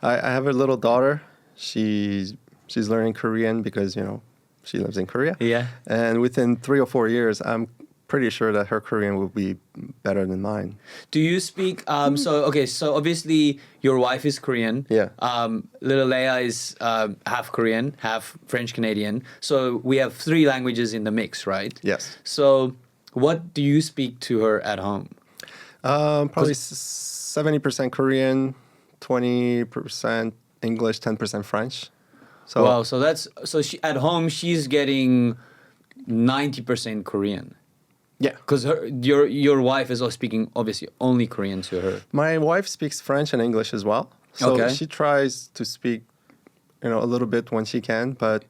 I have a little daughter. She's learning Korean because, she lives in Korea. Yeah. And within 3 or 4 years, I'm pretty sure that her Korean will be better than mine. Do you speak, so obviously your wife is Korean. Yeah. Little Leia is half Korean, half French Canadian. So we have 3 languages in the mix, right? Yes. So what do you speak to her at home? Probably 70% Korean, 20% English, 10% French. So, Wow, so she at home she's getting 90% Korean. yeah. Because your wife is also speaking obviously only Korean to her. My wife speaks French and English as well. So Okay. she tries to speak, a little bit when she can, but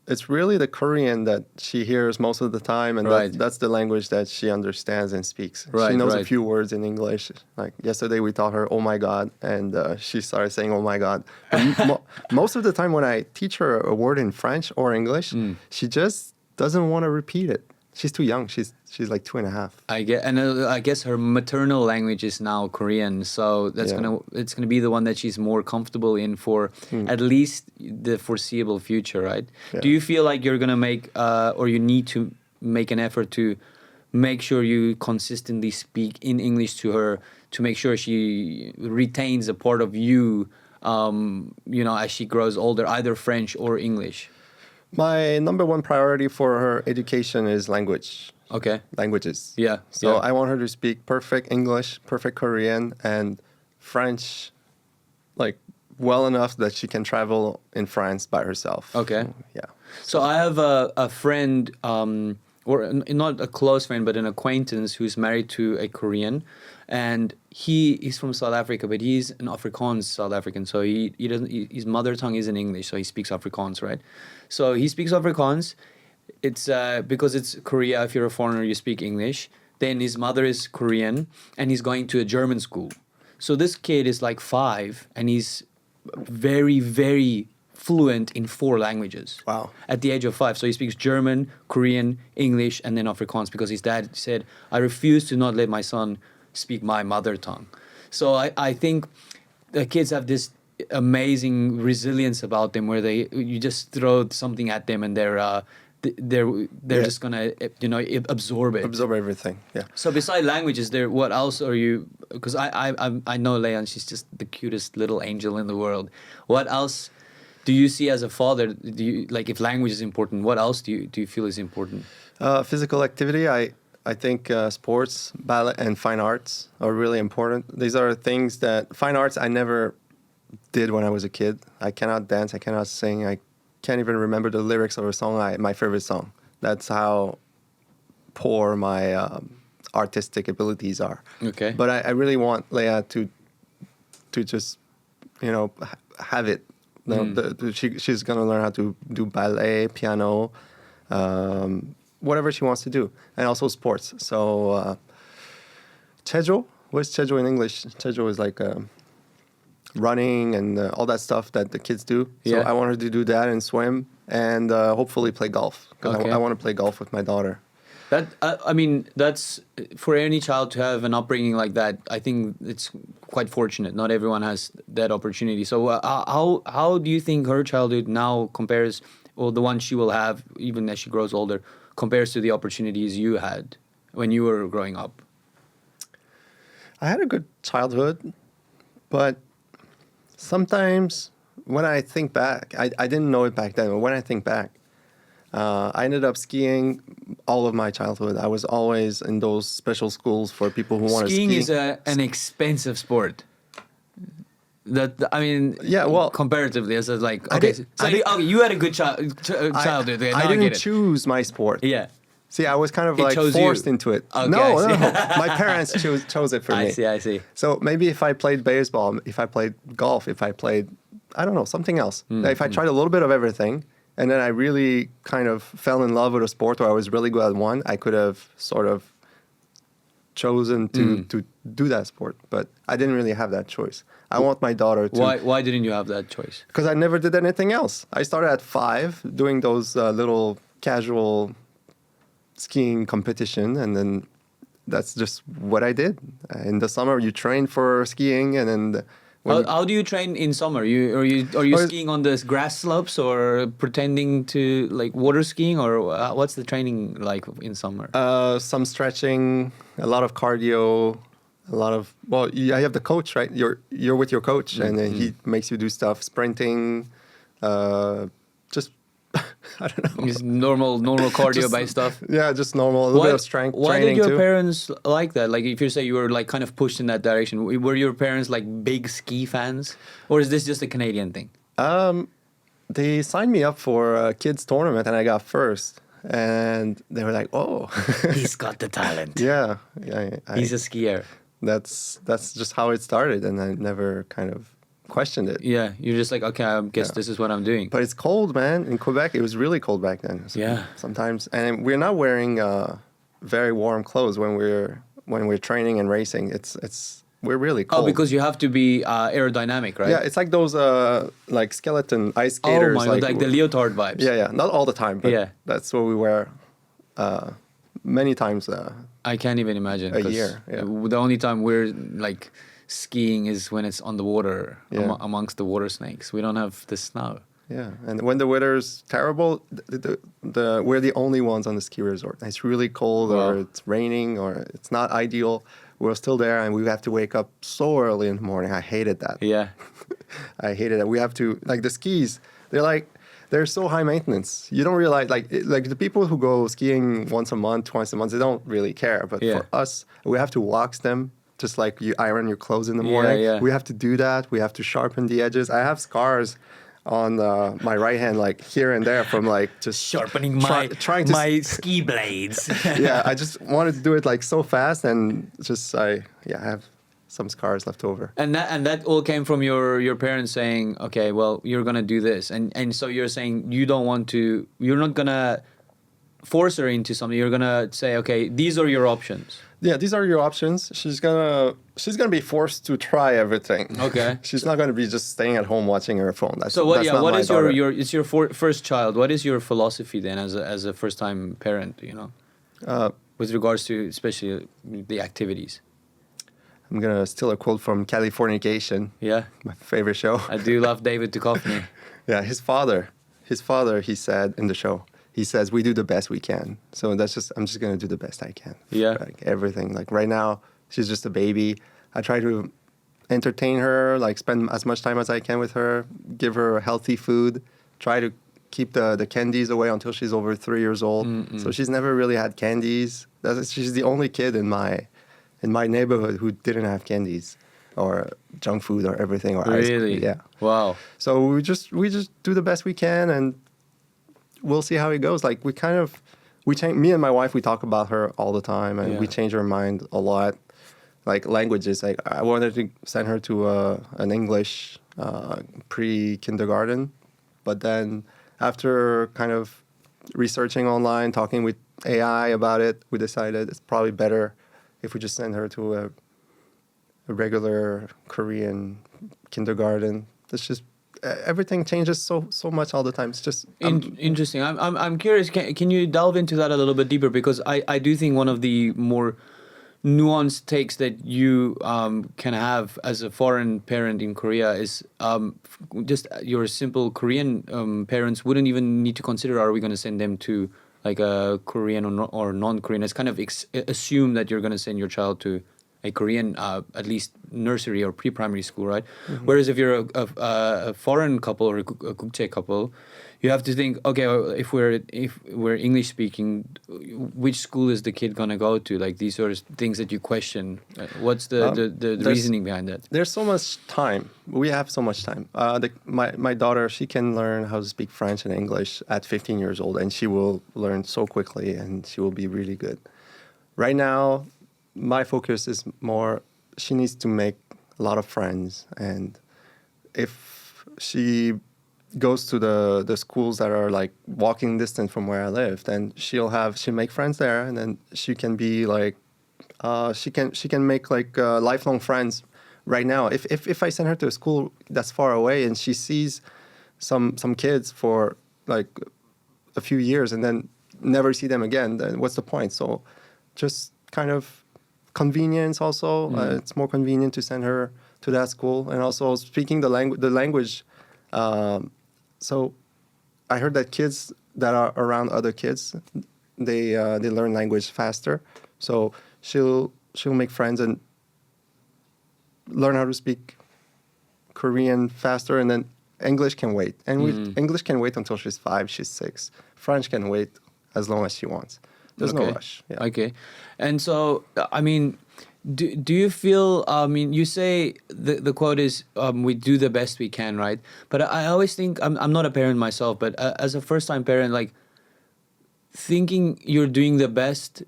it's really the Korean that she hears most of the time, and Right. that's the language that she understands and speaks. Right, she knows a right. few words in English. Like yesterday, we taught her "Oh my God," and she started saying "Oh my God." But most of the time, when I teach her a word in French or English, she just doesn't want to repeat it. She's too young. She's like 2.5. I guess her maternal language is now Korean, so Yeah. it's gonna be the one that she's more comfortable in for at least the foreseeable future, right? Yeah. Do you feel like you're gonna make or you need to make an effort to make sure you consistently speak in English to her to make sure she retains a part of you, as she grows older, either French or English? My number one priority for her education is languages. Yeah. So yeah. I want her to speak perfect English, perfect Korean, and French, like well enough that she can travel in France by herself. Okay. Yeah. So I have a friend, not a close friend, but an acquaintance who's married to a Korean, and he is from South Africa, but he's an Afrikaans South African. So he doesn't. His mother tongue isn't English, so he speaks Afrikaans, right? So he speaks Afrikaans. It's because it's Korea. If you're a foreigner, you speak English. Then his mother is Korean, and he's going to a German school. So this kid is like 5, and he's very, very fluent in 4 languages. Wow. At the age of 5. So he speaks German, Korean, English, and then Afrikaans because his dad said, I refuse to not let my son speak my mother tongue. So I think the kids have this amazing resilience about them where you just throw something at them and they're just gonna absorb it. Absorb everything. Yeah. So beside languages, what else are you? Because I know Leon, she's just the cutest little angel in the world. What else do you see as a father? Do you like if language is important? What else do you feel is important? Physical activity. I think sports, ballet, and fine arts are really important. These are things that fine arts I never did when I was a kid. I cannot dance. I cannot sing. I can't even remember the lyrics of a song. My favorite song. That's how poor my artistic abilities are. Okay. But I really want Leia to just have it. She's gonna learn how to do ballet, piano, whatever she wants to do, and also sports. So Chejo, what's Chejo in English? Chejo is like running and all that stuff that the kids do. So Yeah. I want her to do that and swim and hopefully play golf because Okay. I want to play golf with my daughter. That's for any child to have an upbringing like that. I think it's quite fortunate. Not everyone has that opportunity. So how do you think her childhood now compares, or the one she will have even as she grows older, compares to the opportunities you had when you were growing up? I had a good childhood, but sometimes when I think back, I didn't know it back then, but when I think back, I ended up skiing all of my childhood. I was always in those special schools for people who want to ski. Skiing is an expensive sport. Yeah, well, comparatively, as like I okay, did- so I did- you had a good childhood. Now I get didn't it. choose my sport. Yeah. See, I was kind of It like chose forced you. into it. Okay, No, I no, see. no. My parents chose it for me. I see. So maybe if I played baseball, if I played golf, if I played, I don't know, something else. If I tried a little bit of everything, and then I really kind of fell in love with a sport or I was really good at one, I could have sort of chosen to do that sport. But I didn't really have that choice. I want my daughter to... Why didn't you have that choice? Because I never did anything else. I started at 5 doing those little casual skiing competition, and then that's just what I did. In the summer, you train for skiing, and then How do you train in summer? Are you Well, skiing on the grass slopes or pretending to like water skiing, or what's the training like in summer? Some stretching, a lot of cardio, a lot of you have the coach, right? You're with your coach, and then he makes you do stuff, sprinting, just I don't know. Just normal cardio based stuff. Yeah, just normal, a little bit of strength Why training did your too. parents like that? Like, if you say you were like kind of pushed in that direction, were your parents like big ski fans, or is this just a Canadian thing? They signed me up for a kids tournament, and I got first. And they were like, "Oh, He's got the talent. yeah, He's a skier. that's just how it started, and I never kind of questioned it. Yeah, you're just like, okay, I guess this is what I'm doing. But it's cold, man. In Quebec, it was really cold back then. So Yeah. Sometimes, and we're not wearing very warm clothes when we're training and racing. We're really cold. Oh, because you have to be aerodynamic, right? yeah, it's like those like skeleton ice Oh skaters. my god, like the leotard vibes. yeah, not all the time, but Yeah. that's what we wear many times. I can't even imagine. A 'cause year, yeah. The only time we're like skiing is when it's on the water Yeah. amongst the water snakes. We don't have the snow. Yeah, and when the weather's terrible, we're the only ones on the ski resort. It's really cold, Wow. or it's raining, or it's not ideal. We're still there, and we have to wake up so early in the morning. I hated that. Yeah. I hated it. We have to, like, the skis. They're so high maintenance. You don't realize, like the people who go skiing once a month, twice a month, they don't really care. But Yeah. for us, we have to wax them. Just like you iron your clothes in the Yeah, morning, yeah. we have to do that. We have to sharpen the edges. I have scars on my right hand, like here and there, from like just Sharpening trying to my ski blades. yeah, I just wanted to do it like so fast, and just I have some scars left over. And that all came from your parents saying, okay, well, you're gonna do this, and so you're saying you're not gonna force her into something. You're gonna say, okay, these are your options. Yeah, these are your options. She's gonna be forced to try everything. Okay. She's not gonna be just staying at home watching her phone. That's So what? That's Yeah, not what my is daughter. it's your first child? What is your philosophy then as a first time parent? You know, with regards to especially the activities. I'm gonna steal a quote from Californication, Yeah, my favorite show. I do love David Duchovny. Yeah, his father, he said in the show, he says, we do the best we can. So I'm just going to do the best I can. Yeah. Like everything. Like right now, she's just a baby. I try to entertain her, like spend as much time as I can with her, give her healthy food, try to keep the candies away until she's over 3 years old. So she's never really had candies. She's the only kid in my neighborhood who didn't have candies or junk food or everything or ice cream. Really? Yeah. Wow. So we just do the best we can, and we'll see how it goes. Like we change. Me and my wife, we talk about her all the time, and we Yeah. change her mind a lot. Like languages, like I wanted to send her to an English pre-kindergarten, but then after kind of researching online, talking with AI about it, we decided it's probably better if we just send her to a regular Korean kindergarten. It's just everything changes so much all the time. It's just Interesting. I'm curious. Can you delve into that a little bit deeper? Because I do think one of the more nuanced takes that you can have as a foreign parent in Korea is just your simple Korean parents wouldn't even need to consider, are we going to send them to like a Korean or non-Korean? It's kind of assume that you're going to send your child to a Korean, at least nursery or pre-primary school, right? Mm-hmm. Whereas if you're a foreign couple or a Gukje couple, you have to think, okay, if we're English speaking, which school is the kid gonna go to? Like these sort of things that you question. What's the reasoning behind that? There's so much time. We have so much time. My daughter, she can learn how to speak French and English at 15 years old, and she will learn so quickly, and she will be really good. Right now, my focus is more, she needs to make a lot of friends. And if she goes to the schools that are like walking distance from where I live, then she'll make friends there. And then she can be like, she can make like lifelong friends right now. If I send her to a school that's far away and she sees some kids for like a few years and then never see them again, then what's the point? So just kind of convenience also. It's more convenient to send her to that school, and also speaking the language. So I heard that kids that are around other kids, they learn language faster. So she'll make friends and learn how to speak Korean faster, and then English can wait. And English can wait until she's 5, she's 6. French can wait as long as she wants. There's no rush. Yeah. Okay. And so, I mean, do you feel, I mean, you say the quote is, we do the best we can, right? But I always think, I'm not a parent myself, but as a first-time parent, like, thinking you're doing the best,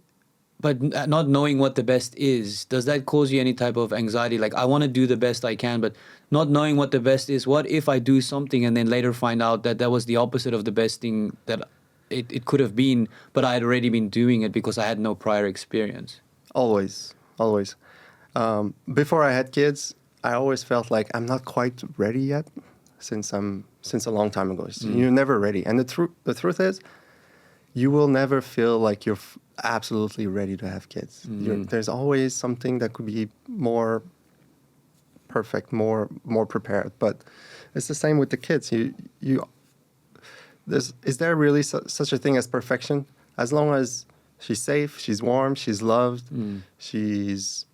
but not knowing what the best is, does that cause you any type of anxiety? Like, I want to do the best I can, but not knowing what the best is. What if I do something and then later find out that that was the opposite of the best thing that it could have been, but I had already been doing it because I had no prior experience? Always. Before I had kids, I always felt like I'm not quite ready yet, since a long time ago. So you're never ready, and the truth is, you will never feel like you're absolutely ready to have kids. There's always something that could be more perfect, more prepared. But it's the same with the kids. Is there really such a thing as perfection? As long as she's safe, she's warm, she's loved, she's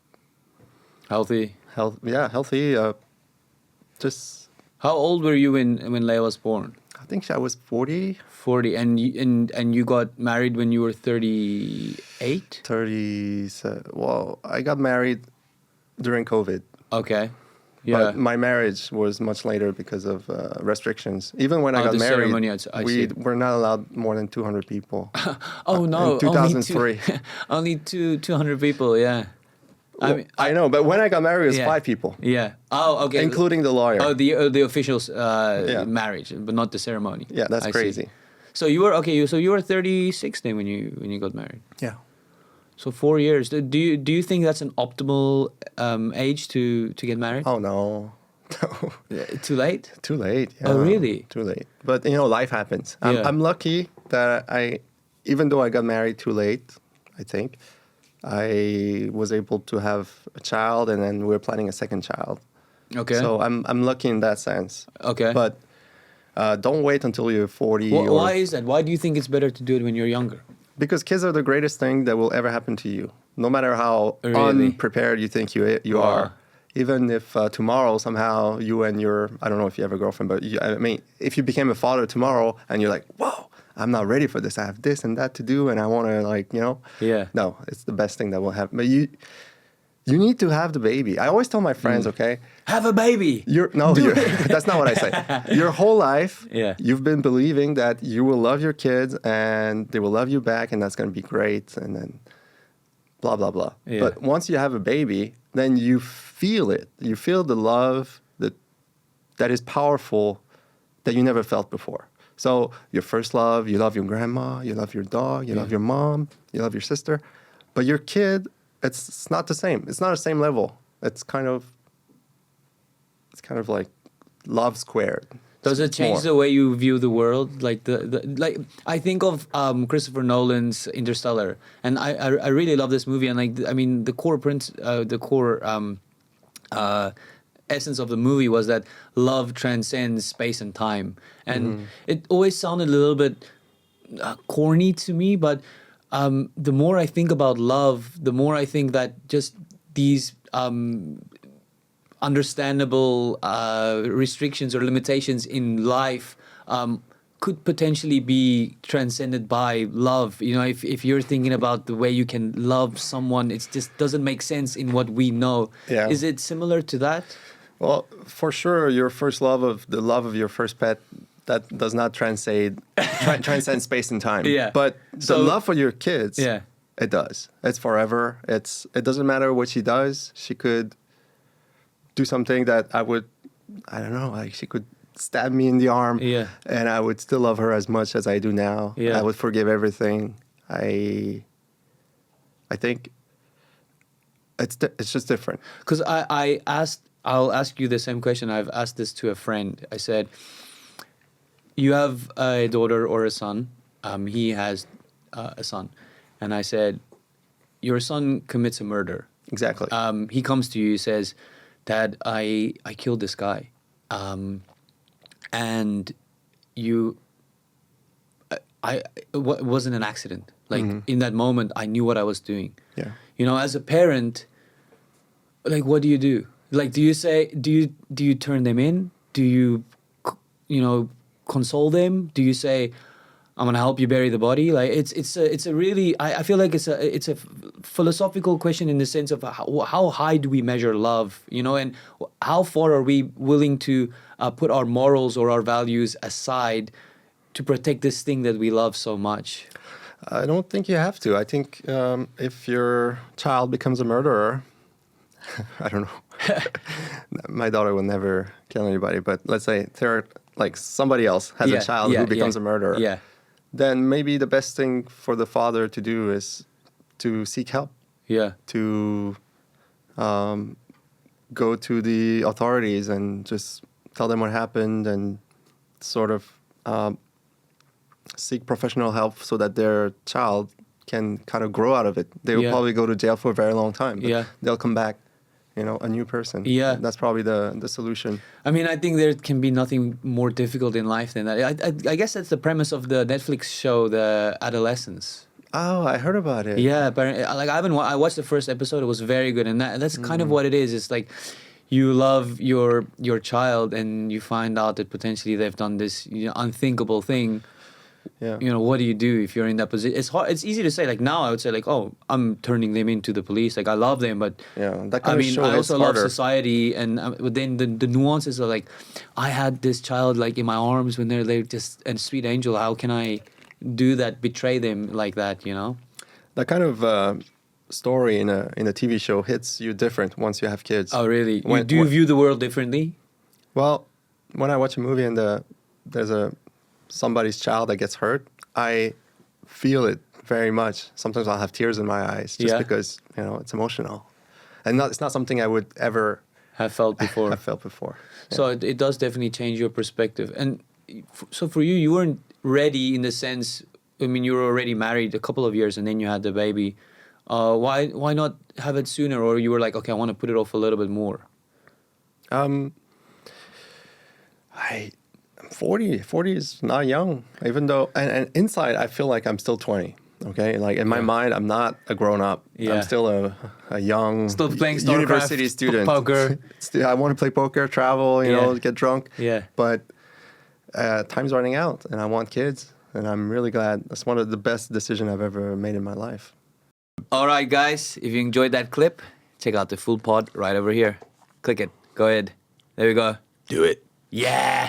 Healthy. healthy. Just How old were you when Leia was born? I think I was 40. 40, and you got married when you were 38? 30. Well, I got married during COVID. Okay. Yeah. But my marriage was much later because of restrictions. Even when I got the married, ceremony, I see. we're not allowed more than 200 people. Oh no! In 2003. Only 200 people. Yeah. I know, but when I got married, it was 5 people. Yeah. Oh, okay. Including the lawyer. Oh, the official marriage, but not the ceremony. Yeah, that's crazy. See. So you were So you were 36 then when you got married. Yeah. So 4 years. Do you think that's an optimal age to get married? Oh no. Too late? Too late. Yeah. Oh really? Too late. But life happens. Yeah. I'm lucky that even though I got married too late, I think, I was able to have a child, and then we're planning a second child. Okay. So I'm lucky in that sense. Okay. But don't wait until you're 40. Why is that? Why do you think it's better to do it when you're younger? Because kids are the greatest thing that will ever happen to you. No matter how Really? unprepared you think you Wow. are. Even if tomorrow somehow you and I don't know if you have a girlfriend, but if you became a father tomorrow and you're like, whoa, I'm not ready for this. I have this and that to do, and I want to Yeah. No, it's the best thing that will happen. But you need to have the baby. I always tell my friends, okay, Have a baby. that's not what I say. Your whole life, Yeah. you've been believing that you will love your kids and they will love you back, and that's going to be great, and then blah, blah, blah. Yeah. But once you have a baby, then you feel it. You feel the love that is powerful that you never felt before. So your first love, you love your grandma, you love your dog, you love your mom, you love your sister. But your kid, it's not the same. It's not the same level. It's kind of like love squared. Does it change the way you view the world? Like like I think of Christopher Nolan's Interstellar, and I really love this movie. And the core essence of the movie was that love transcends space and time, and it always sounded a little bit corny to me. But the more I think about love, the more I think that just these understandable restrictions or limitations in life could potentially be transcended by love. If you're thinking about the way you can love someone, it just doesn't make sense in what we know. Yeah. Is it similar to that? Well, for sure, your first the love of your first pet, that does not transcend space and time. Yeah. But the love for your kids, Yeah. it does. It's forever. It doesn't matter what she does. She could do something that I don't know, like she could stab me in the arm, Yeah. and I would still love her as much as I do now. Yeah. I would forgive everything. I think it's just different. Because I'll ask you the same question. I've asked this to a friend. I said, you have a daughter or a son. He has a son. And I said, your son commits a murder. Exactly. He comes to you, says, Dad, I killed this guy, and you. It wasn't an accident. Like in that moment, I knew what I was doing. Yeah. You know, as a parent, like, what do you do? Like, do you say, do you turn them in? Do you, console them? Do you say, I'm gonna help you bury the body? Like, it's a really, I feel like it's a philosophical question in the sense of how high do we measure love, and how far are we willing to put our morals or our values aside to protect this thing that we love so much? I don't think you have to. I think if your child becomes a murderer, I don't know. My daughter will never kill anybody, but let's say somebody else has a child who becomes a murderer. Yeah. Then maybe the best thing for the father to do is to seek help. Yeah. To go to the authorities and just tell them what happened and sort of seek professional help so that their child can kind of grow out of it. They will probably go to jail for a very long time. But they'll come back, a new person. Yeah. That's probably the solution. I mean, I think there can be nothing more difficult in life than that. I guess that's the premise of the Netflix show, The Adolescence. Oh, I heard about it. Yeah, but I watched the first episode. It was very good, and that's kind of what it is. It's like you love your child, and you find out that potentially they've done this unthinkable thing. Yeah. What do you do if you're in that position? It's hard. It's easy to say. Like now, I would say like, oh, I'm turning them into the police. Like I love them, but that kind I of mean, show I also love harder. society, and but then the nuances are like, I had this child like in my arms when they're just a sweet angel. How can I do that? Betray them like that? That kind of story in a TV show hits you different once you have kids. Oh, really? You view the world differently? Well, when I watch a movie and there's somebody's child that gets hurt, I feel it very much. Sometimes I'll have tears in my eyes just because it's emotional, and it's not something I would ever have felt before. Yeah. So it does definitely change your perspective. And so for you weren't ready in the sense. I mean, you were already married a couple of years, and then you had the baby. Why not have it sooner? Or you were like, okay, I want to put it off a little bit more. I'm 40. 40 is not young, even though, and inside I feel like I'm still 20. Okay, like in my mind, I'm not a grown up. Yeah. I'm still a young, still playing university student. Poker. I want to play poker, travel, get drunk. Yeah. But time's running out, and I want kids, and I'm really glad. That's one of the best decisions I've ever made in my life. All right, guys, if you enjoyed that clip, check out the full pod right over here. Click it. Go ahead. There we go. Do it. Yeah.